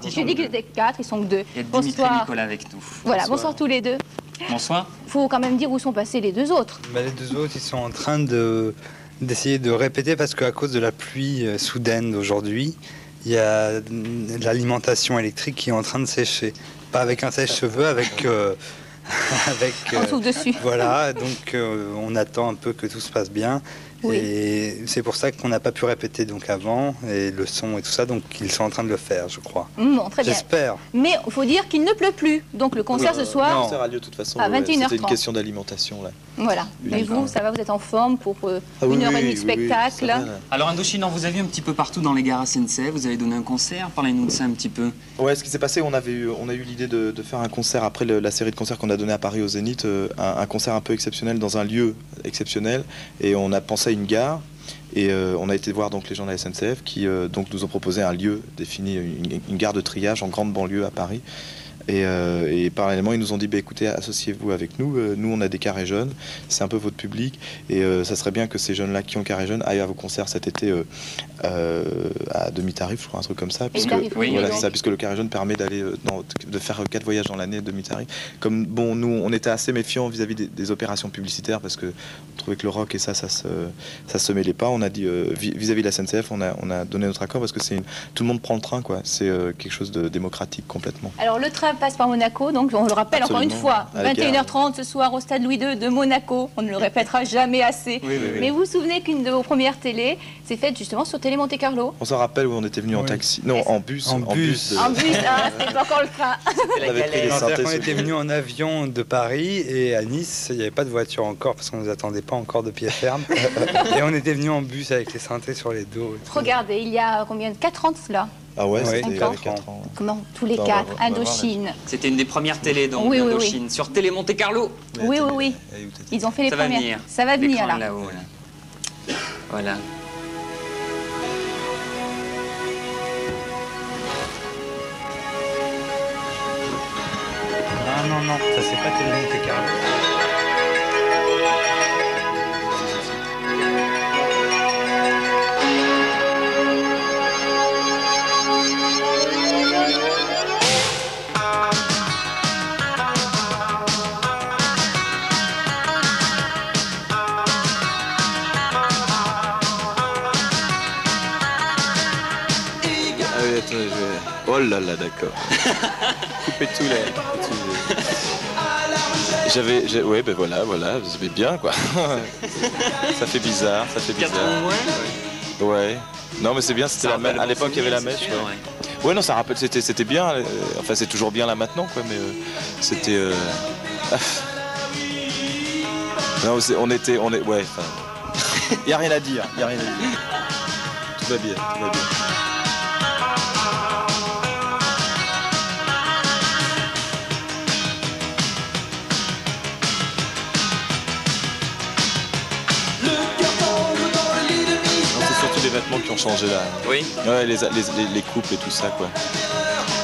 J'ai dit qu'ils étaient 4, ils sont que 2. Il y a Dimitri et Nicolas avec nous. Voilà, bonsoir tous les deux. Bonsoir. Il faut quand même dire où sont passés les 2 autres. Les 2 autres, ils sont en train d'essayer de répéter parce qu'à cause de la pluie soudaine d'aujourd'hui, il y a l'alimentation électrique qui est en train de sécher. Pas avec un sèche-cheveux, avec... On souffle dessus. Voilà, donc on attend un peu que tout se passe bien. Oui. Et c'est pour ça qu'on n'a pas pu répéter donc avant, et le son et tout ça, donc ils sont en train de le faire, je crois. Bon, très bien. J'espère. Mais il faut dire qu'il ne pleut plus. Donc le concert ce soir... Le concert a lieu de toute façon. À 21h30. C'était une question d'alimentation là. Voilà. Et vous, ça va, vous êtes en forme pour 1h30 de spectacle. Oui, alors Indochine, on vous a vu un petit peu partout dans les gares SNCF, vous avez donné un concert, parlez-nous de ça un petit peu. Ouais, ce qui s'est passé, on a eu l'idée de faire un concert après la série de concerts qu'on a donné à Paris au Zénith, un concert un peu exceptionnel dans un lieu exceptionnel, et on a pensé à une gare. Et on a été voir donc les gens de la SNCF qui donc nous ont proposé un lieu défini, une gare de triage en grande banlieue à Paris. Et parallèlement, ils nous ont dit, écoutez, associez-vous avec nous. Nous, on a des carrés jeunes. C'est un peu votre public. Et ça serait bien que ces jeunes-là qui ont carré jeune aillent à vos concerts cet été à demi-tarif, je crois, un truc comme ça. Puisque, voilà, c'est ça, puisque le carré jeune permet de faire 4 voyages dans l'année demi-tarif. Comme, bon, nous, on était assez méfiants vis-à-vis des opérations publicitaires parce qu'on trouvait que le rock et ça se mêlait pas. On a dit, vis-à-vis de la SNCF, on a donné notre accord parce que tout le monde prend le train, quoi. C'est quelque chose de démocratique complètement. Alors, le train passe par Monaco, donc on le rappelle encore une fois, 21h30 ce soir au stade Louis II de Monaco, on ne le répétera jamais assez. Oui. Mais vous vous souvenez qu'une de vos premières télés s'est faite justement sur Télé Monte Carlo? On s'en rappelle où on était venu en taxi, non en bus. En bus, c'était pas encore le train. On était venu en avion de Paris et à Nice, il n'y avait pas de voiture encore parce qu'on ne nous attendait pas encore de pied ferme. Et on était venu en bus avec les synthés sur les dos. Regardez, il y a combien de 4 ans de cela? Ah ouais, c'était 4 ans. Comment? Tous les 4, Indochine. C'était une des premières télés donc d'Indochine, sur Télé Monte Carlo. Oui. Ils ont fait les premières. Ça va venir là. Là-haut, là. Voilà. Non, ça c'est pas Télé Monte Carlo. Oh là là, d'accord. Coupez tout là. Ouais, ben voilà, c'est bien quoi. Ça fait bizarre. Ouais. Non mais c'est bien, c'était à l'époque il y avait la mèche. Ouais, non, ça rappelle, c'était bien. Enfin, c'est toujours bien là maintenant quoi, mais c'était. Non, ouais. Y a rien à dire. Tout va bien. Les vêtements qui ont changé là. Oui. Ouais, les couples et tout ça quoi.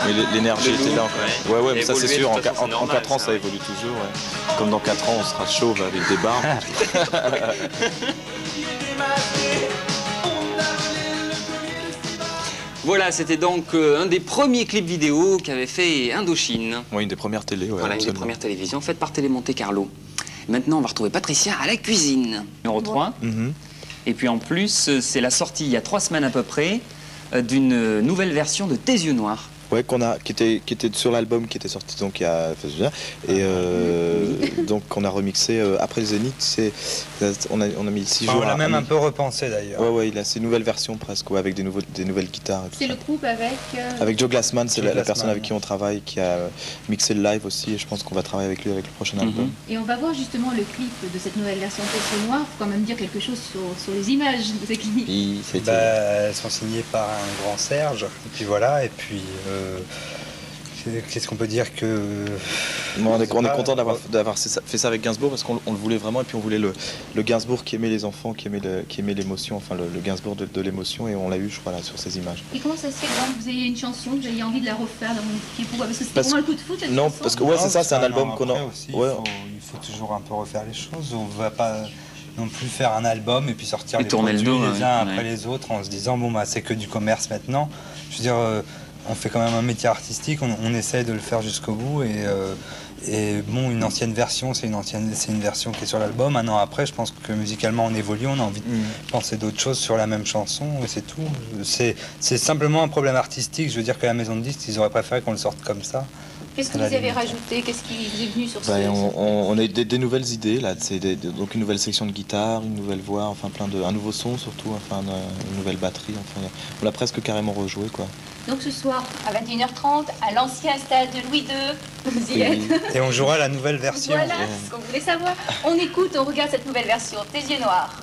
Mais l'énergie était là. Ouais, mais ça c'est sûr. En 4 ans ça évolue toujours. Ouais. Comme dans 4 ans on sera chauve avec des barbes. Voilà, c'était donc un des premiers clips vidéo qu'avait fait Indochine. Oui, une des premières télés. Ouais, voilà, une des premières télévisions faites par Télé Monte Carlo. Maintenant on va retrouver Patricia à la cuisine. Numéro 3. Et puis en plus, c'est la sortie il y a 3 semaines à peu près d'une nouvelle version de Tes yeux noirs. Ouais, qui était sur l'album qui était sorti donc il y a donc on a remixé après le Zénith. On a mis 6 jours. On l'a même un peu repensé d'ailleurs. Ouais, il a ces nouvelles versions presque avec des nouvelles guitares. C'est le groupe avec Joe Glassman, c'est la personne avec qui on travaille, qui a mixé le live aussi, et je pense qu'on va travailler avec lui avec le prochain album. Et on va voir justement le clip de cette nouvelle version de Tes yeux noirs. Il faut quand même dire quelque chose sur les images de ces clips. Elles sont signées par un grand Serge, et puis voilà, et puis qu'est-ce qu'on peut dire que... On est content d'avoir fait ça avec Gainsbourg parce qu'on le voulait vraiment, et puis on voulait le Gainsbourg qui aimait les enfants, qui aimait l'émotion, enfin le Gainsbourg de l'émotion, et on l'a eu, je crois, là, sur ces images. Et comment ça se fait que vous ayez une chanson, que vous ayez envie de la refaire dans mon clip? Pourquoi? Parce que c'était vraiment le coup de foot, cette chanson? Non, parce que c'est ça, c'est un album qu'on a... Il faut toujours un peu refaire les choses, on va pas non plus faire un album et puis sortir les produits les uns après les autres en se disant bon c'est que du commerce maintenant. Je veux dire, on fait quand même un métier artistique, on essaye de le faire jusqu'au bout et bon, une ancienne version, c'est une version qui est sur l'album. Un an après, je pense que musicalement on évolue, on a envie de penser d'autres choses sur la même chanson et c'est tout. C'est simplement un problème artistique. Je veux dire que la maison de disques, ils auraient préféré qu'on le sorte comme ça. Qu'est-ce que vous avez rajouté? Qu'est-ce qui vous est venu sur on a eu des nouvelles idées là, donc une nouvelle section de guitare, une nouvelle voix, enfin un nouveau son surtout, enfin une nouvelle batterie, enfin on l'a presque carrément rejoué quoi. Donc ce soir à 21h30 à l'ancien stade de Louis II, vous y êtes. Et on jouera la nouvelle version. Voilà ce qu'on voulait savoir. On écoute, on regarde cette nouvelle version des Yeux Noirs.